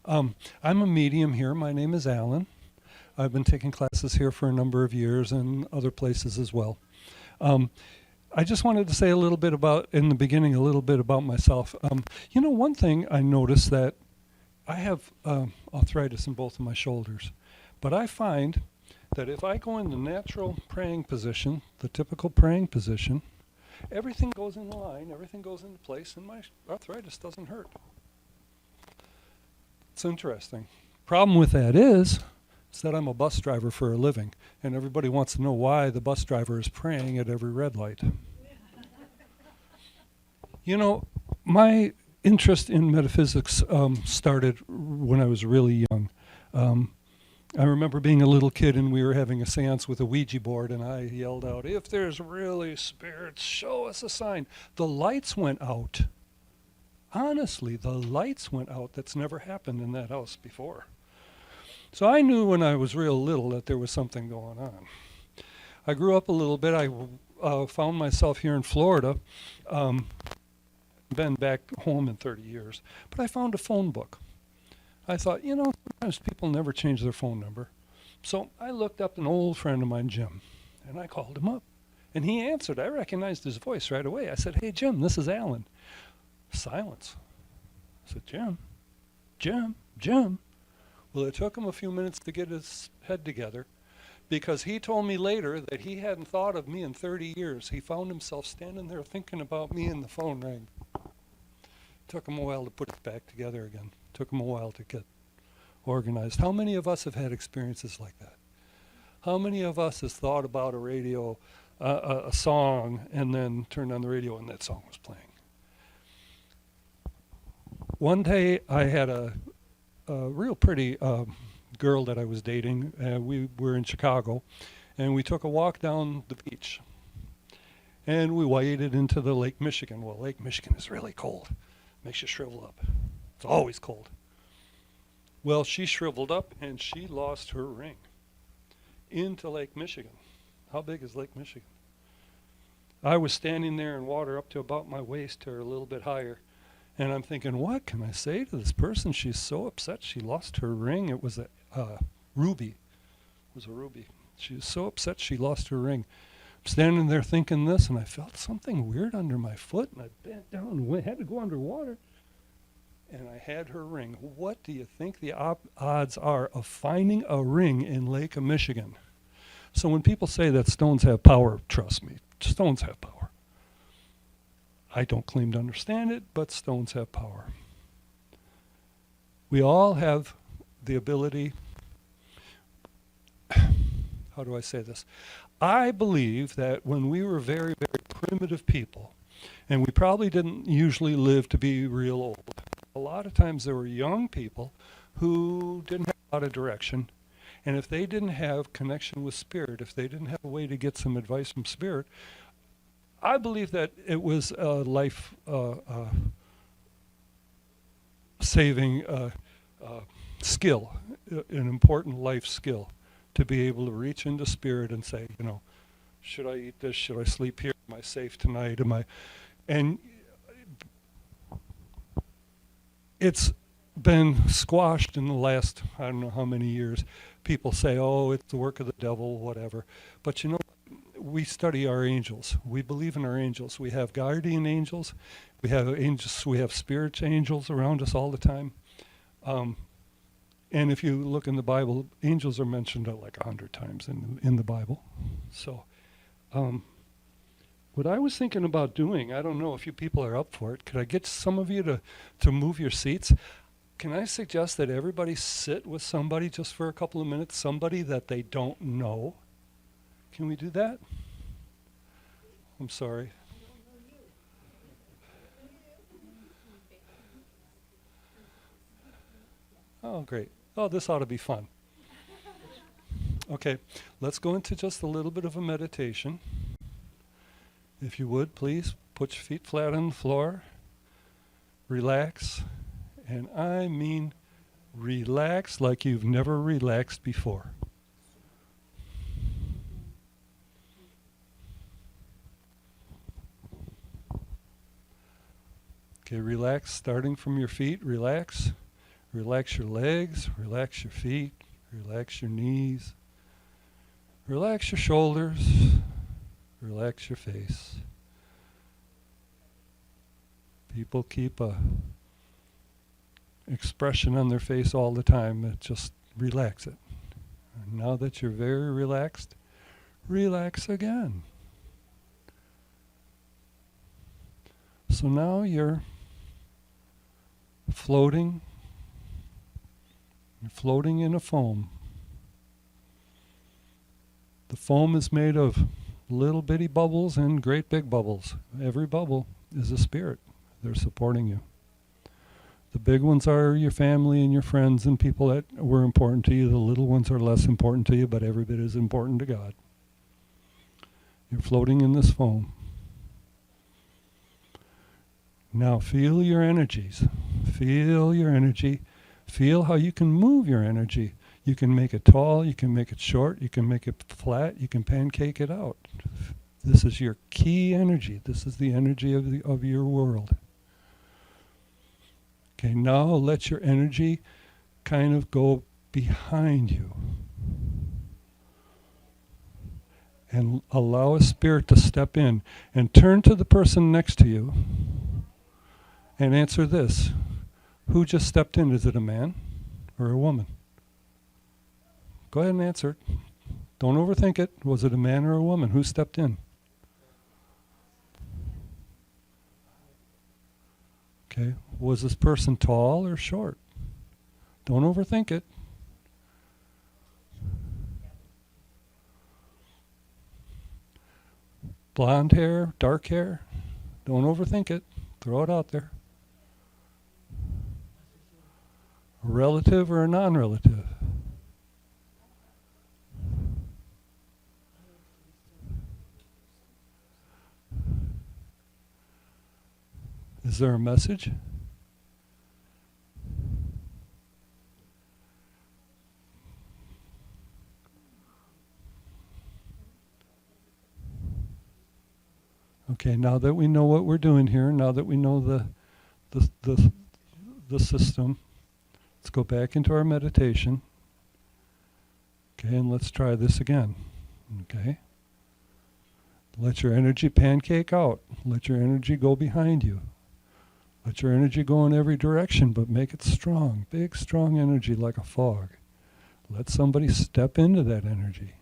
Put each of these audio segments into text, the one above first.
I'm a medium here. My name is Alan. I've been taking classes here for a number of years and other places as well. Um, I just wanted to say a little bit about, in the beginning, a little bit about myself. One thing I noticed that I have arthritis in both of my shoulders, but I find that if I go in the natural praying position, the typical praying position, everything goes in line, everything goes into place, and my arthritis doesn't hurt. It's interesting. Problem with that is that I'm a bus driver for a living, and everybody wants to know why the bus driver is praying at every red light. My interest in metaphysics started when I was really young. I remember being a little kid and we were having a seance with a Ouija board, and I yelled out, "If there's really spirits, show us a sign." The lights went out. Honestly, the lights went out. That's never happened in that house before. So I knew when I was real little that there was something going on. I grew up a little bit. I found myself here in Florida. Been back home in 30 years. But I found a phone book. I thought, sometimes people never change their phone number. So I looked up an old friend of mine, Jim, and I called him up. And he answered. I recognized his voice right away. I said, "Hey, Jim, this is Alan." Silence. I said, Jim. Well, it took him a few minutes to get his head together, because he told me later that he hadn't thought of me in 30 years. He found himself standing there thinking about me, and the phone rang. Took him a while to put it back together again. Took him a while to get organized. How many of us have had experiences like that? How many of us has thought about a radio, a song, and then turned on the radio and that song was playing? One day I had a real pretty girl that I was dating. We were in Chicago, and we took a walk down the beach. And we waded into the Lake Michigan. Well, Lake Michigan is really cold. Makes you shrivel up. It's always cold. Well, she shriveled up and she lost her ring into Lake Michigan. How big is Lake Michigan? I was standing there in water up to about my waist or a little bit higher. And I'm thinking, what can I say to this person? She's so upset she lost her ring. It was a ruby. It was a ruby. She was so upset she lost her ring. I'm standing there thinking this, and I felt something weird under my foot, and I bent down and had to go underwater. And I had her ring. What do you think the odds are of finding a ring in Lake Michigan? So when people say that stones have power, trust me, stones have power. I don't claim to understand it, but stones have power. We all have the ability, how do I say this? I believe that when we were very, very primitive people, and we probably didn't usually live to be real old, a lot of times there were young people who didn't have a lot of direction, and if they didn't have connection with spirit, if they didn't have a way to get some advice from spirit, I believe that it was a life saving skill, an important life skill, to be able to reach into spirit and say, should I eat this? Should I sleep here? Am I safe tonight? And it's been squashed in the last, I don't know how many years. People say, oh, it's the work of the devil, whatever. But we study our angels. We believe in our angels. We have guardian angels. We have angels. We have spirit angels around us all the time. And if you look in the Bible, angels are mentioned like 100 times in the Bible. So what I was thinking about doing, I don't know if you people are up for it. Could I get some of you to move your seats? Can I suggest that everybody sit with somebody just for a couple of minutes, somebody that they don't know? Can we do that? I'm sorry. Oh, great. Oh, this ought to be fun. Okay, let's go into just a little bit of a meditation. If you would, please put your feet flat on the floor. Relax. And I mean relax like you've never relaxed before. Okay, relax, starting from your feet, relax. Relax your legs, relax your feet, relax your knees, relax your shoulders, relax your face. People keep a expression on their face all the time. Just relax it. And now that you're very relaxed, relax again. So now you're floating. You're floating in a foam. The foam is made of little bitty bubbles and great big bubbles. Every bubble is a spirit. They're supporting you. The big ones are your family and your friends and people that were important to you. The little ones are less important to you, but every bit is important to God. You're floating in this foam. Now feel your energies. Feel your energy. Feel how you can move your energy. You can make it tall, you can make it short, you can make it flat, you can pancake it out. This is your key energy. This is the energy of your world. Okay, now let your energy kind of go behind you. And allow a spirit to step in and turn to the person next to you and answer this. Who just stepped in? Is it a man or a woman? Go ahead and answer it. Don't overthink it. Was it a man or a woman? Who stepped in? Okay. Was this person tall or short? Don't overthink it. Blonde hair, dark hair? Don't overthink it. Throw it out there. A relative or a non-relative? Is there a message? Okay, now that we know what we're doing here, now that we know the system, let's go back into our meditation. Okay, and let's try this again. Okay? Let your energy pancake out. Let your energy go behind you. Let your energy go in every direction, but make it strong. Big, strong energy like a fog. Let somebody step into that energy.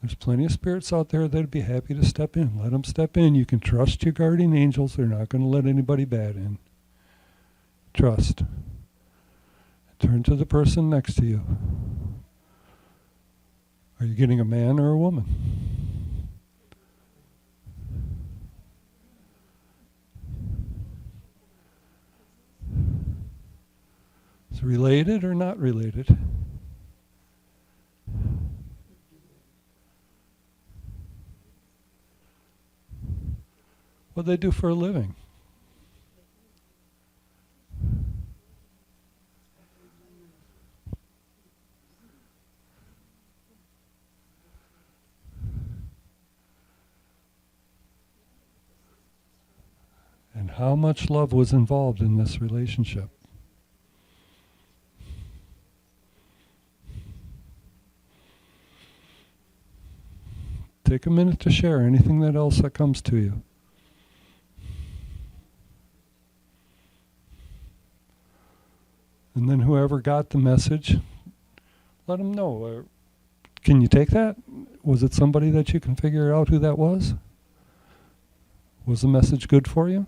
There's plenty of spirits out there that'd be happy to step in. Let them step in. You can trust your guardian angels. They're not going to let anybody bad in. Trust. Turn to the person next to you. Are you getting a man or a woman? Is it related or not related? What do they do for a living? And how much love was involved in this relationship? Take a minute to share anything else that comes to you. And then whoever got the message, let them know. Can you take that? Was it somebody that you can figure out who that was? Was the message good for you?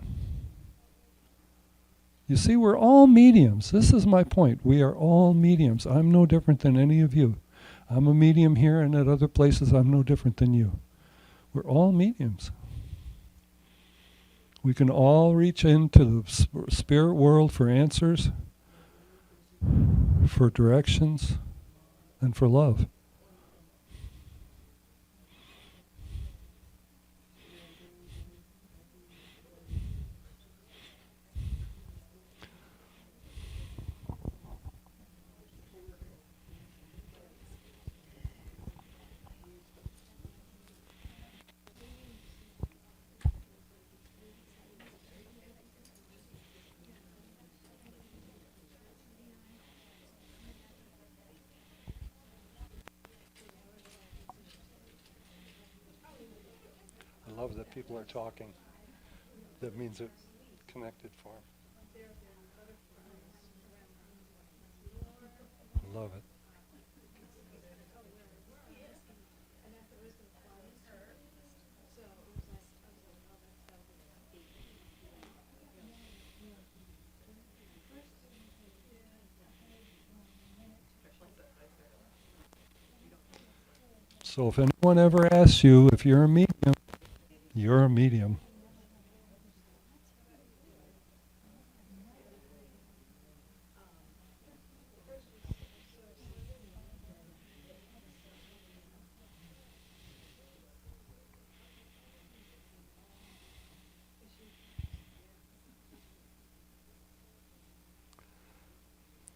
You see, we're all mediums. This is my point. We are all mediums. I'm no different than any of you. I'm a medium here, and at other places I'm no different than you. We're all mediums. We can all reach into the spirit world for answers, for directions, and for love. love that people are talking. That means it connected for them. I love it. So if anyone ever asks you if you're a medium, you're a medium.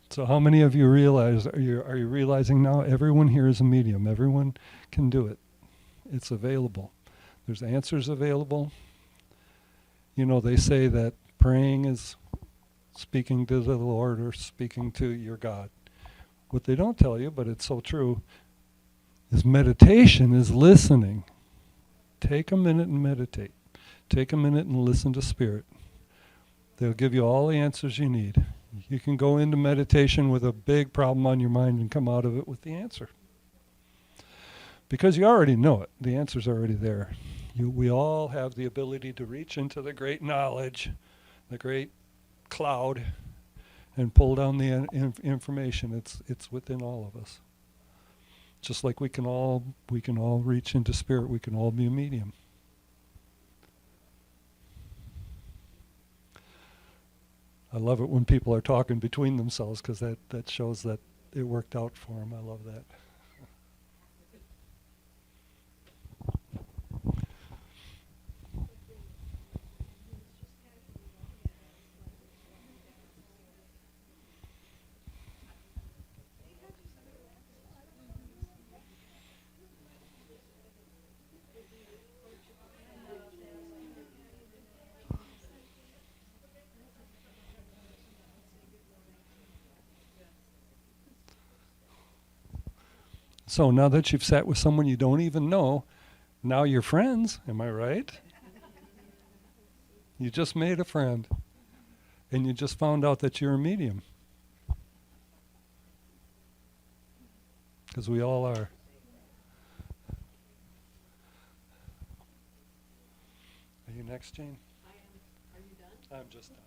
So how many of you realize, are you realizing now everyone here is a medium? Everyone can do it. It's available. There's answers available. You know, they say that praying is speaking to the Lord or speaking to your God. What they don't tell you, but it's so true, is meditation is listening. Take a minute and meditate. Take a minute and listen to Spirit. They'll give you all the answers you need. You can go into meditation with a big problem on your mind and come out of it with the answer. Because you already know it. The answer's already there. We all have the ability to reach into the great knowledge, the great cloud, and pull down the information. It's within all of us. Just like we can all reach into Spirit. We can all be a medium. I love it when people are talking between themselves because that shows that it worked out for them. I love that. So now that you've sat with someone you don't even know, now you're friends, am I right? You just made a friend, and you just found out that you're a medium. Because we all are. Are you next, Jane? I am. Are you done? I'm just done.